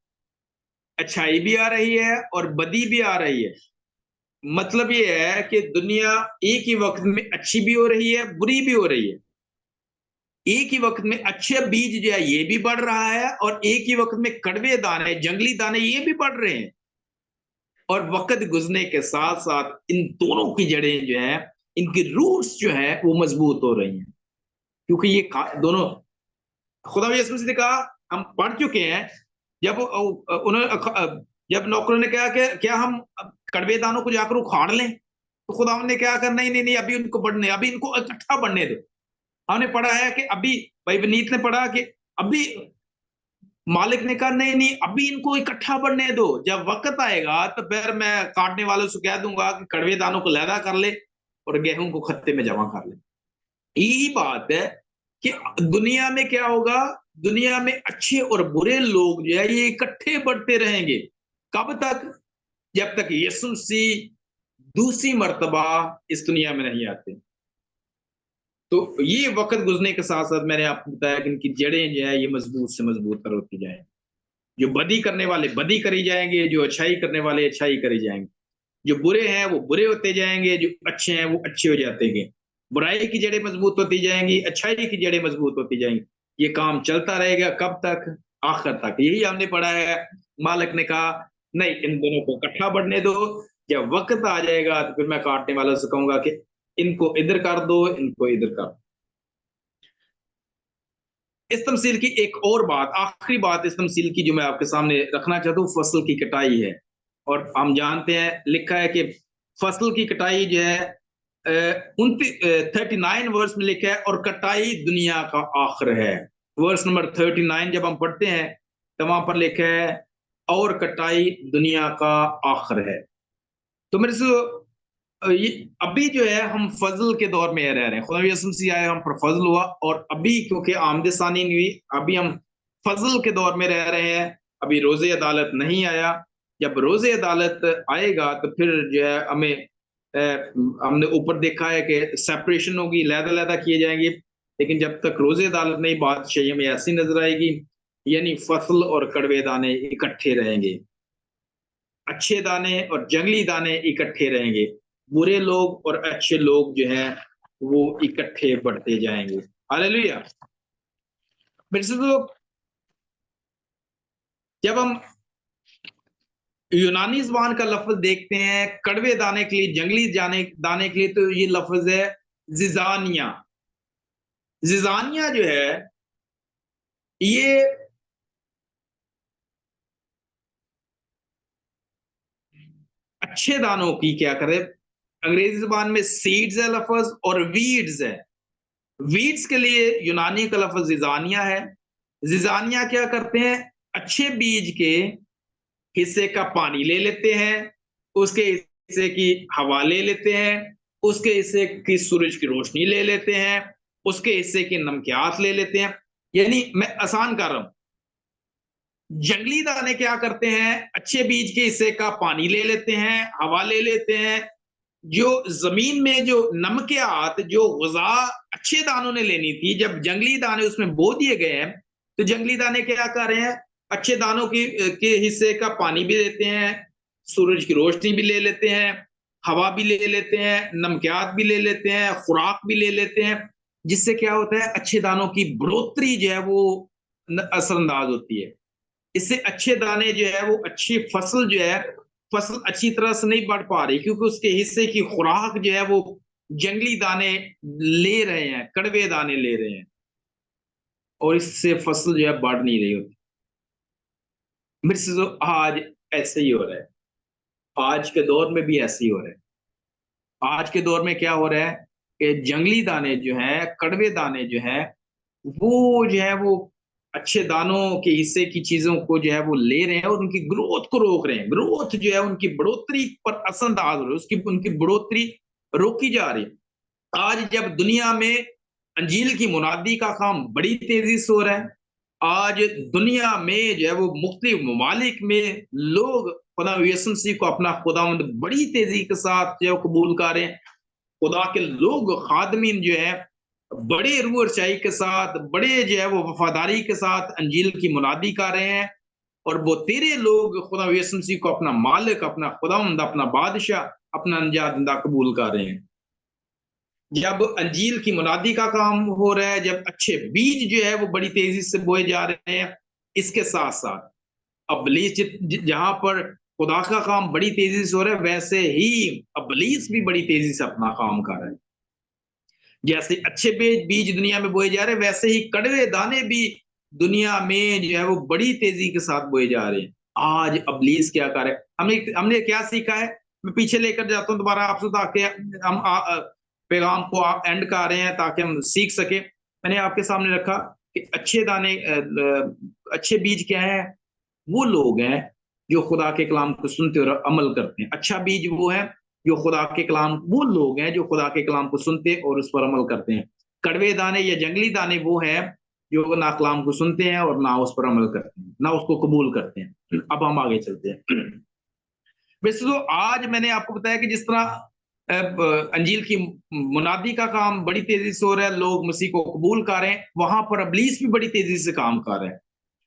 अच्छाई भी आ रही है और बदी भी आ रही है। मतलब ये है कि दुनिया एक ही वक्त में अच्छी भी हो रही है, बुरी भी हो रही है। एक ही वक्त में अच्छे बीज जो है ये भी बढ़ रहा है, और एक ही वक्त में कड़वे दाने, जंगली दाने ये भी बढ़ रहे हैं। और वक्त गुजरने के साथ साथ इन दोनों की जड़ें जो है, इनकी रूट्स जो है वो मजबूत हो रही हैं, क्योंकि ये दोनों, खुदा यीशु मसीह ने कहा, हम पढ़ चुके हैं, जब उन्होंने, जब नौकरों ने कहा कि क्या हम कड़वे दानों को जाकर उखाड़ लें, तो खुदा ने क्या कहा, नहीं नहीं नहीं, अभी उनको बढ़ने, अभी इनको इकट्ठा बढ़ने दो। हमने पढ़ा है कि अभी, भाई विनीत ने पढ़ा कि अभी मालिक ने कहा नहीं नहीं, अभी इनको इकट्ठा बढ़ने दो, जब वक्त आएगा तो फिर मैं काटने वालों से कह दूंगा कि कड़वे दानों को लहदा कर ले और गेहूं को खत्ते में जमा कर ले। यही बात है कि दुनिया में क्या होगा, दुनिया में अच्छे और बुरे लोग जो है ये इकट्ठे बढ़ते रहेंगे। कब तक? जब तक यीशु मसीह दूसरी मर्तबा इस दुनिया में नहीं आते। तो ये वक्त गुजरने के साथ साथ मैंने आपको बताया कि इनकी जड़ें जो है ये मजबूत से मजबूत तर होती जाए। जो बदी करने वाले बदी करी जाएंगे, जो अच्छाई करने वाले अच्छाई करी जाएंगे। जो बुरे हैं वो बुरे होते जाएंगे, जो अच्छे हैं वो अच्छे हो जाते हैं। बुराई की जड़ें मजबूत होती जाएंगी, अच्छाई की जड़ें मजबूत होती जाएंगी। ये काम चलता रहेगा कब तक? आखिर तक। यही हमने पढ़ा है। मालिक ने कहा नहीं, इन दोनों को इकट्ठा बढ़ने दो, जब वक्त आ जाएगा तो फिर मैं काटने वालों से कहूंगा कि इनको इधर कर दो, इनको इधर कर दो। इस तमसील की एक और बात, आखिरी बात इस तमसील की जो मैं आपके सामने रखना चाहता हूँ, फसल की कटाई है। और हम जानते हैं, लिखा है कि फसल की कटाई जो है 39 वर्स में लिखा है, और कटाई दुनिया का आखिर है। वर्स नंबर 39 जब हम पढ़ते हैं तो वहां पर लिखा है, और कटाई दुनिया का आखिर है। तो मेरे से ये अभी जो है हम फजल के दौर में रह रहे हैं। खुदा यीशु मसीह आए, हम पर फजल हुआ, और अभी क्योंकि आमद सानी नहीं हुई, अभी हम फजल के दौर में रह रहे हैं। अभी रोजे अदालत नहीं आया। जब रोजे अदालत आएगा तो फिर जो है हमें हमने ऊपर देखा है कि सेपरेशन होगी, लहदा किए जाएंगे। लेकिन जब तक रोजे अदालत नहीं, बात शरीयत में ऐसी नजर आएगी, यानी फसल और कड़वे दाने इकट्ठे रहेंगे, अच्छे दाने और जंगली दाने इकट्ठे रहेंगे, बुरे लोग और अच्छे लोग जो हैं वो इकट्ठे बढ़ते जाएंगे। हालेलुया। मेरे से तो जब हम यूनानी ज़बान का लफ्ज देखते हैं कड़वे दाने के लिए, जंगली दाने के लिए, तो ये लफ्ज है जिजानिया। जिजानिया जो है ये अच्छे दानों की क्या करे, अंग्रेजी ज़बान में सीड्स है लफ्ज, और वीड्स है। वीड्स के लिए यूनानी का लफ्ज जिजानिया है। जिजानिया क्या करते हैं, अच्छे बीज के हिस्से का पानी ले लेते हैं, उसके हिस्से की हवा ले लेते हैं, उसके हिस्से की सूरज की रोशनी ले लेते हैं, उसके हिस्से की नमकियात ले लेते हैं। यानी मैं आसान कर रहा हूं। जंगली दाने क्या करते हैं, अच्छे बीज के हिस्से का पानी ले लेते हैं, हवा ले लेते हैं। जो जमीन में जो नमकियात, जो गुजा अच्छे दानों ने लेनी थी, जब जंगली दाने उसमें बो दिए गए हैं, तो जंगली दाने क्या कर रहे हैं, अच्छे दानों के हिस्से का पानी भी लेते हैं, सूरज की रोशनी भी ले लेते हैं, हवा भी ले लेते हैं, नमकियात भी ले लेते हैं, खुराक भी ले लेते हैं, जिससे क्या होता है, अच्छे दानों की बढ़ोतरी जो है वो असरअंदाज होती है। इससे अच्छे दाने जो है वो अच्छी फसल जो है, फसल अच्छी तरह से नहीं बढ़ पा रही, क्योंकि उसके हिस्से की खुराक जो है वो जंगली दाने ले रहे हैं, कड़वे दाने ले रहे हैं, और इससे फसल जो है बढ़ नहीं रही होती। मेरे से तो आज ऐसे ही हो रहा है, आज के दौर में भी ऐसे ही हो रहा है। आज के दौर में क्या हो रहा है कि जंगली दाने जो हैं, कड़वे दाने जो हैं, वो जो है वो अच्छे दानों के हिस्से की चीजों को जो है वो ले रहे हैं और उनकी ग्रोथ को रोक रहे हैं। ग्रोथ जो है उनकी बढ़ोतरी पर असरअंदाज हो रही है, उसकी उनकी बढ़ोतरी रोकी जा रही है। आज जब दुनिया में अंजील की मुनादी का काम बड़ी तेजी से हो रहा है, आज दुनिया में जो है वो मुख्तलिफ ममालिक में लोग खुदा यीशु मसीह को अपना खुदावंद बड़ी तेजी के साथ जो है वो कबूल कर रहे हैं। खुदा के लोग खादमीन जो है बड़े रूह और सच्चाई के साथ, बड़े जो है वो वफादारी के साथ अंजील की मुनादी कर रहे हैं, और वो तेरे लोग खुदा यीशु मसीह को अपना मालिक, अपना खुदावंद, अपना बादशाह, अपना निजात दहिंदा कबूल कर रहे हैं। जब अंजील की मुनादी का काम हो रहा है, जब अच्छे बीज जो है वो बड़ी तेजी से बोए जा रहे हैं, इसके साथ साथ अबलीस जहां पर खुदा का काम बड़ी तेजी से हो रहा है, वैसे ही अबलीस भी बड़ी तेजी से अपना काम कर रहा है। जैसे अच्छे बीज बीज दुनिया में बोए जा रहे हैं, वैसे ही कड़वे दाने भी दुनिया में जो है वो बड़ी तेजी के साथ बोए जा रहे हैं। आज अबलीस क्या कर रहा है, हमने हमने क्या सीखा है, मैं पीछे लेकर जाता हूँ दोबारा आपसे, ताकि हम पैगाम को आप एंड कर रहे हैं ताकि हम सीख सके। मैंने आपके सामने रखा कि अच्छे दाने, अच्छे बीज क्या है, वो लोग हैं जो खुदा के कलाम को सुनते और अमल करते हैं। अच्छा बीज वो है जो खुदा के कलाम, वो लोग हैं जो खुदा के कलाम को सुनते और उस पर अमल करते हैं। कड़वे दाने या जंगली दाने वो हैं जो ना कलाम को सुनते हैं और ना उस पर अमल करते हैं, ना उसको कबूल करते हैं। अब हम आगे चलते हैं। वैसे तो आज मैंने आपको बताया कि जिस तरह अंजील की मुनादी का काम बड़ी तेजी से हो रहा है, लोग मसीह को कबूल कर रहे हैं, वहां पर अबलीस भी बड़ी तेजी से काम कर रहे हैं।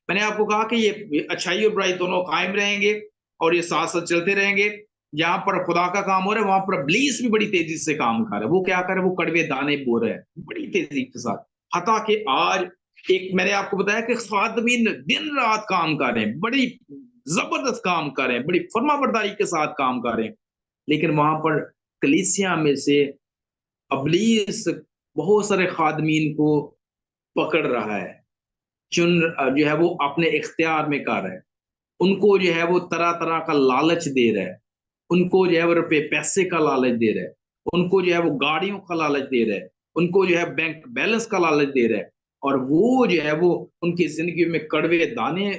मैंने आपको कहा कि ये अच्छाई और बुराई दोनों कायम रहेंगे और ये साथ साथ चलते रहेंगे। जहां पर खुदा का काम हो रहा है, वहां पर अबलीस भी बड़ी तेजी से काम कर रहा है। वो क्या कर रहा है, वो कड़वे दाने बो रहा है बड़ी तेजी के साथ। हता कि आज एक मैंने आपको बताया कि खादमीन दिन रात काम कर रहे हैं, बड़ी जबरदस्त काम कर रहे हैं, बड़ी फर्माबरदारी के साथ काम कर रहे हैं, लेकिन वहां पर कलीसिया में से अबलीस बहुत सारे खादमीन को पकड़ रहा है, चुन जो है वो अपने इख्तियार में कर रहा है। उनको जो है वो तरह तरह का लालच दे रहा है, उनको जो है वो रुपए पैसे का लालच दे रहा है, उनको जो है वो गाड़ियों का लालच दे रहा है, उनको जो है बैंक बैलेंस का लालच दे रहा है, और वो जो है वो उनकी जिंदगी में कड़वे दाने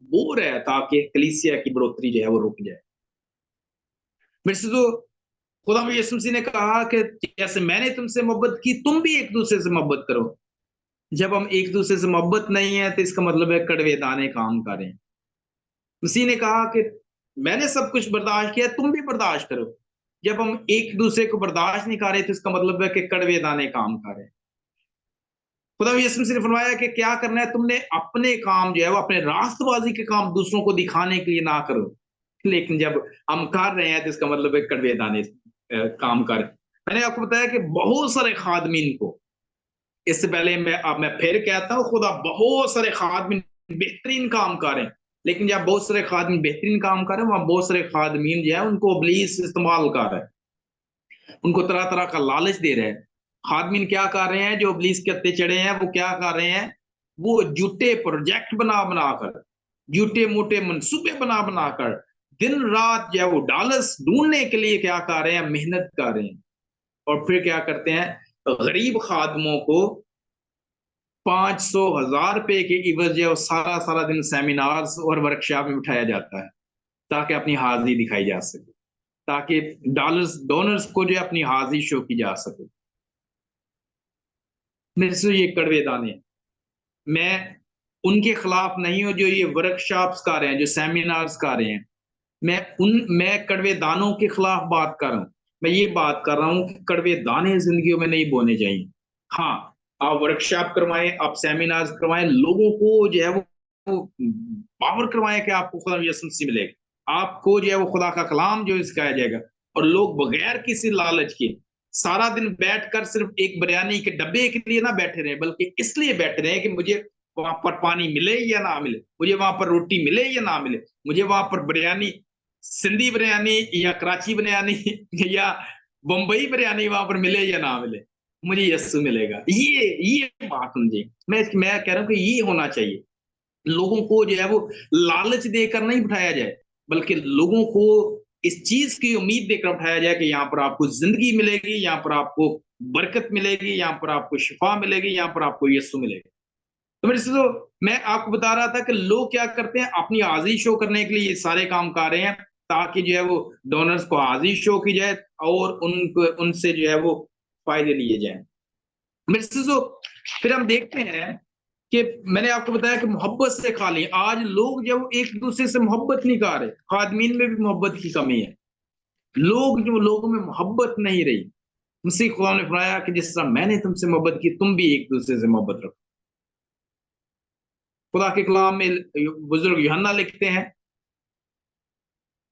बो रहा है ताकि कलीसिया की बढ़ोतरी जो है वो रुक जाए। मेरे से तो खुदा यीशु मसीह ने कहा कि जैसे मैंने तुमसे मोहब्बत की, तुम भी एक दूसरे से मोहब्बत करो। जब हम एक दूसरे से मोहब्बत नहीं है तो इसका मतलब है कड़वे दाने काम करें। उसी ने कहा कि मैंने सब कुछ बर्दाश्त किया, तुम भी बर्दाश्त करो। जब हम एक दूसरे को बर्दाश्त नहीं कर रहे तो इसका मतलब है कि कड़वे दाने काम कर रहे हैं। खुदा यीशु मसीह ने फरमाया कि क्या करना है, तुमने अपने काम जो है वो अपने रास्तबाजी के काम दूसरों को दिखाने के लिए ना करो, लेकिन जब हम कर रहे हैं तो इसका मतलब है कड़वे दाने काम कर। मैंने आपको बताया कि बहुत सारे खादमीन को, इससे पहले मैं फिर कहता हूँ, खुदा बहुत सारे खादमीन बेहतरीन काम कर रहे हैं, लेकिन जब बहुत सारे खादमीन बेहतरीन काम कर रहे हैं, वहां बहुत सारे खादमीन जो है उनको इब्लीस इस्तेमाल कर रहा है, उनको तरह तरह का लालच दे रहे हैं। खादमीन क्या कर रहे हैं जो इब्लीस के अत्ते चढ़े हैं, वो क्या कर रहे हैं, वो झूठे प्रोजेक्ट बना बनाकर, झूठे मोटे मंसूबे बना बनाकर दिन रात जो है वो डॉलर्स ढूंढने के लिए क्या कर रहे हैं, मेहनत कर रहे हैं। और फिर क्या करते हैं, गरीब खादमों को 500,000 रुपए के इवज जो सारा सारा दिन सेमिनार्स और वर्कशॉप में बिठाया जाता है ताकि अपनी हाजिरी दिखाई जा सके, ताकि डोनर्स को जो है अपनी हाजिरी शो की जा सके। मेरे से ये कड़वे दाने, मैं उनके खिलाफ नहीं हूं जो ये वर्कशॉप्स कर रहे हैं, जो सेमिनार्स कर रहे हैं। मैं कड़वे दानों के खिलाफ बात कर रहा हूं। मैं ये बात कर रहा हूं कि कड़वे दाने जिंदगियों में नहीं बोने चाहिए। हाँ, आप वर्कशॉप करवाएं, आप सेमिनार्स करवाएं, लोगों को जो है वो पावर करवाएं कि आपको खुदा यीशु मसीह मिलेगा, आपको जो है वो खुदा का कलाम जो सिखाया जाएगा, और लोग बगैर किसी लालच के सारा दिन बैठकर सिर्फ एक बिरयानी के डब्बे के लिए ना बैठे रहे, बल्कि इसलिए बैठे रहे कि मुझे वहां पर पानी मिले या ना मिले, मुझे वहां पर रोटी मिले या ना मिले, मुझे वहां पर बिरयानी, सिंधी बिरयानी या कराची बिरयानी या बंबई बिरयानी वहां पर मिले या ना मिले, मुझे यस्सु मिलेगा। ये बात समझे, मैं कह रहा हूँ कि ये होना चाहिए। लोगों को जो है वो लालच देकर नहीं बिठाया जाए, बल्कि लोगों को इस चीज की उम्मीद देकर उठाया जाए कि यहाँ पर आपको जिंदगी मिलेगी, यहाँ पर आपको बरकत मिलेगी, यहाँ पर आपको शिफा मिलेगी, यहाँ पर आपको यस्सु मिलेगा। तो मेरे से तो मैं आपको बता रहा था कि लोग क्या करते हैं, अपनी हाजिरी शो करने के लिए ये सारे काम कर रहे हैं, ताकि जो है वो डोनर्स को हाजिरी शो की जाए और उनको उनसे जो है वो फायदे लिए जाए। मेरे से तो फिर हम देखते हैं कि मैंने आपको बताया कि मोहब्बत से खा ली, आज लोग जब एक दूसरे से मोहब्बत नहीं कर रहे, खादमीन में भी मोहब्बत की कमी है, लोग जो लोगों में मोहब्बत नहीं रही। मसीह खुदा ने फरमाया कि जिस तरह मैंने तुमसे मोहब्बत की, तुम भी एक दूसरे से मोहब्बत रखो। खुदा के कलाम में बुजुर्ग यूहन्ना लिखते हैं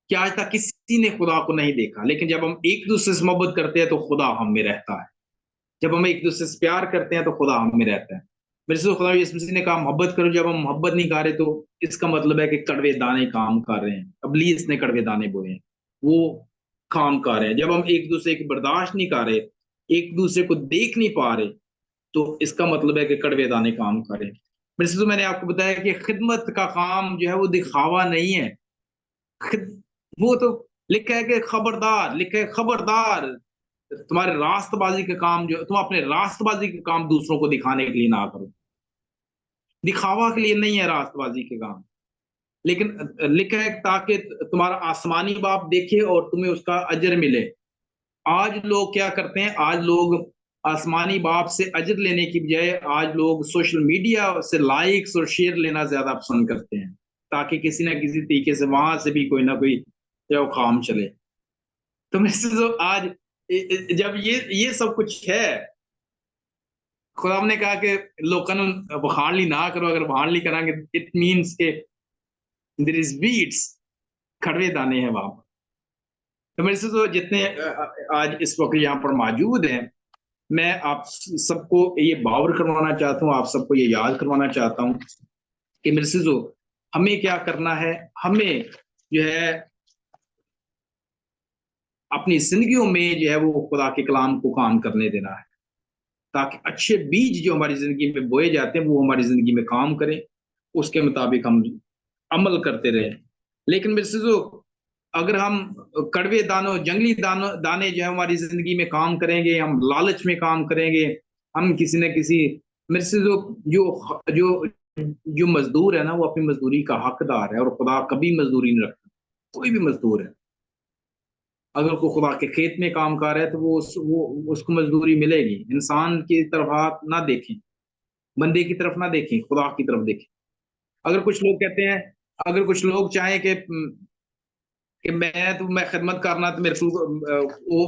कि आज तक किसी ने खुदा को नहीं देखा, लेकिन जब हम एक दूसरे से मोहब्बत करते हैं तो खुदा हम में रहता है। जब हम एक दूसरे से प्यार करते हैं तो खुदा हम में रहता है। मेरे से खुदा यीशु मसीह ने कहा मोहब्बत करो, जब हम मोहब्बत नहीं कर रहे तो इसका मतलब है कि कड़वे दाने काम कर रहे हैं, अबलीस ने कड़वे दाने बोए हैं, वो काम कर रहे हैं। जब हम एक दूसरे की बर्दाश्त नहीं कर रहे, एक दूसरे को देख नहीं पा रहे, तो इसका मतलब है कि कड़वे दाने काम कर रहे हैं। मेरे से तो मैंने आपको बताया कि खिदमत का काम जो है वो दिखावा नहीं है। वो तो लिखा है कि खबरदार, लिखा है खबरदार, तुम्हारे रास्तबाजी के काम, जो तुम अपने रास्तबाजी के काम दूसरों को दिखाने के लिए ना करो, दिखावा के लिए नहीं है रास्तबाजी के काम, लेकिन लिखा है ताकि तुम्हारा आसमानी बाप देखे और तुम्हें उसका अजर मिले। आज लोग क्या करते हैं, आज लोग आसमानी बाप से अजर लेने की बजाय आज लोग सोशल मीडिया से लाइक्स और शेयर लेना ज्यादा पसंद करते हैं, ताकि किसी ना किसी तरीके से वहां से भी कोई ना कोई जो काम चले। तो मैं तो आज जब ये सब कुछ है, खुदा ने कहा कि लोगों बखान ली ना करो, अगर बखान ली करांगे इट मीन्स के देयर इज वीड्स, खड़वे दाने हैं वहां पर। तो मेरे से तो जितने आज इस वक्त यहाँ पर मौजूद हैं, मैं आप सबको ये बावर करवाना चाहता हूँ, आप सबको ये याद करवाना चाहता हूँ कि मेरे से जो हमें क्या करना है, हमें जो है अपनी जिंदगियों में जो है वो खुदा के कलाम को काम करने देना है, ताकि अच्छे बीज जो हमारी जिंदगी में बोए जाते हैं वो हमारी जिंदगी में काम करें, उसके मुताबिक हम अमल करते रहें। लेकिन मेरे से जो अगर हम कड़वे दानों, जंगली दाने जो है हमारी जिंदगी में काम करेंगे, हम लालच में काम करेंगे, हम किसी न किसी, मेरे से जो जो जो जो मजदूर है ना वो अपनी मजदूरी का हकदार है, और खुदा कभी मजदूरी नहीं रखता। कोई भी मजदूर है, अगर कोई खुदा के खेत में काम कर रहा है तो वो उसको मजदूरी मिलेगी। इंसान की तरफ हाथ ना देखें, बंदे की तरफ ना देखें, खुदा की तरफ देखें। अगर कुछ लोग कहते हैं, अगर कुछ लोग चाहें कि मैं खिदमत करना तो मेरे को वो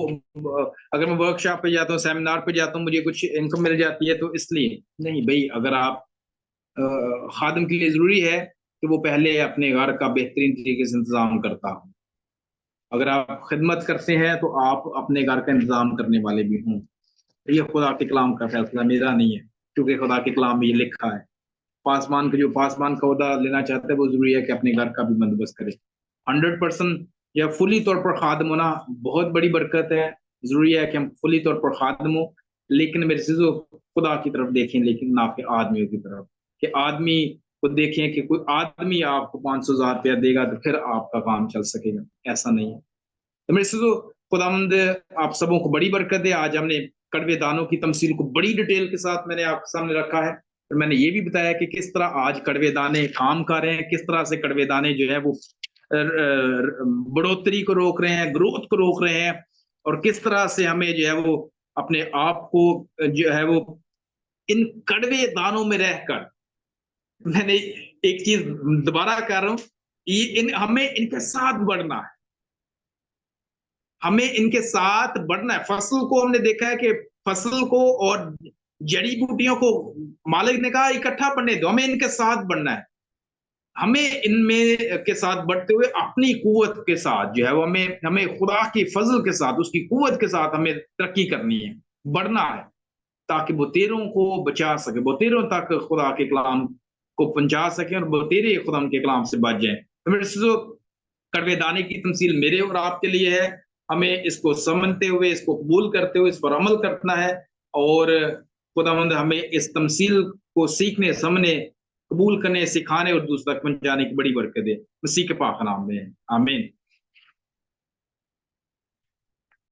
अगर मैं वर्कशॉप पे जाता हूँ, सेमिनार पे जाता हूँ, मुझे कुछ इनकम मिल जाती है तो इसलिए नहीं भाई। अगर आप खादिम के लिए जरूरी है कि वो पहले अपने घर का बेहतरीन तरीके से इंतजाम करता हो। अगर आप खिदमत करते हैं तो आप अपने घर का इंतजाम करने वाले भी हों। ये खुदा के कलाम का फैसला, मेरा नहीं है, क्योंकि खुदा के कलाम में ये लिखा है। पासमान का जो पासमान का ओहदा लेना चाहता है वो जरूरी है कि अपने घर का भी बंदोबस्त करे। 100% या फुली तौर पर खादम होना बहुत बड़ी बरकत है। जरूरी है कि हम फुली तौर पर खादम हो, लेकिन मेरे चीजों खुदा की तरफ देखें, लेकिन ना कि आदमियों की तरफ, कि आदमी को देखें कि कोई आदमी आपको 500,000 रुपया देगा तो फिर आपका काम चल सकेगा, ऐसा नहीं है। तो मेरे चीजों खुदावंद आप सबों को बड़ी बरकत है। आज हमने कड़वे दानों की तमसील को बड़ी डिटेल के साथ मैंने आपके सामने रखा है, और मैंने ये भी बताया कि किस तरह आज कड़वे दाने काम कर रहे हैं, किस तरह से कड़वे दाने जो है वो बढ़ोतरी को रोक रहे हैं, ग्रोथ को रोक रहे हैं, और किस तरह से हमें जो है वो अपने आप को जो है वो इन कड़वे दानों में रहकर, मैंने एक चीज दोबारा कर रहा हूं, हमें इनके साथ बढ़ना है, हमें इनके साथ बढ़ना है। फसल को हमने देखा है कि फसल को और जड़ी बूटियों को मालिक ने कहा इकट्ठा बढ़ने दो, हमें इनके साथ बढ़ना है। हमें इनमें के साथ बढ़ते हुए अपनी कुव्वत के साथ जो है वो हमें हमें खुदा की फजल के साथ, उसकी कुव्वत के साथ हमें तरक्की करनी है, बढ़ना है, ताकि बतेरों को बचा सके, बतेरों तक खुदा के कलाम को पहुंचा सके और बतेरे खुदा के कलाम से बच जाए। तो मेरे जो कड़वे दाने की तमसील मेरे और आपके लिए है, हमें इसको समझते हुए, इसको कबूल करते हुए इस पर अमल करना है, और खुदावंद हमें इस तमसील को सीखने, समझने, कबूल करने, सिखाने और दूसरा तक पहुंचाने की बड़ी बरकत दे। मसीह के पाक नाम में आमीन।